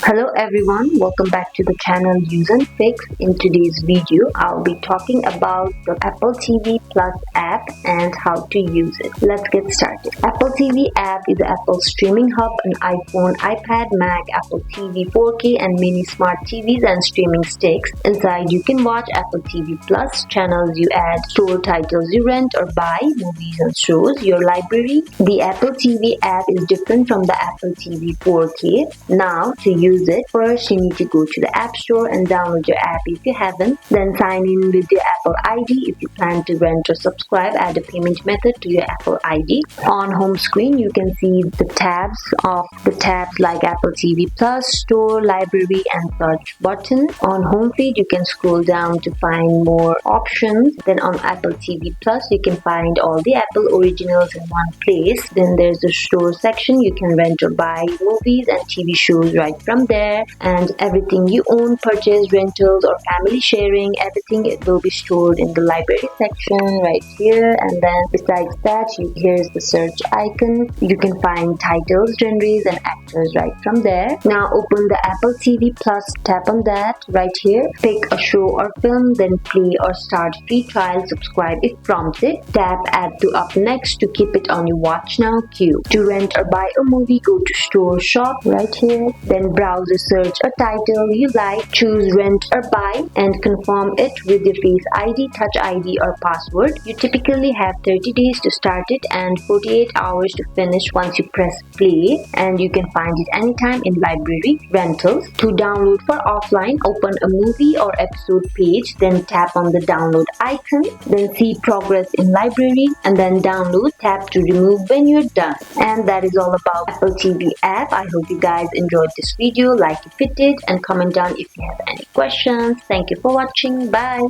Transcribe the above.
Hello everyone, welcome back to the channel useNfix. In today's video, I'll be talking about the Apple TV Plus app and how to use it. Let's get started. Apple TV app is Apple's streaming hub on iPhone, iPad, Mac, Apple TV 4K and mini smart TVs and streaming sticks. Inside you can watch Apple TV Plus channels you add, store titles you rent or buy, movies and shows, your library. The Apple TV app is different from the Apple TV 4K. Now, to use it, first you need to go to the App Store and download your app if you haven't. Then sign in with your Apple ID. If you plan to rent or subscribe, add a payment method to your Apple ID. On home screen, you can see the tabs like Apple TV Plus, Store, Library and Search button. On home feed, you can scroll down to find more options. Then on Apple TV Plus, you can find all the Apple originals in one place. Then there's the Store section. You can rent or buy movies and TV shows right from there, and everything you own, purchase, rentals or family sharing, everything it will be stored in the library section right here. And then besides that, here's the search icon. You can find titles, genres and actors right from there. Now open the Apple TV Plus, tap on that right here, pick a show or film, then play or start free trial, subscribe if prompted, tap add to up next to keep it on your watch now queue. To rent or buy a movie, go to store shop right here, then browse or search a title you like, choose rent or buy and confirm it with your Face ID, Touch ID or password. You typically have 30 days to start it and 48 hours to finish once you press play, and you can find it anytime in library, rentals. To download for offline, open a movie or episode page, then tap on the download icon, then see progress in library and then download, tap to remove when you're done. And that is all about Apple TV app. I hope you guys enjoyed this video. Like if it did and comment down if you have any questions. Thank you for watching. Bye.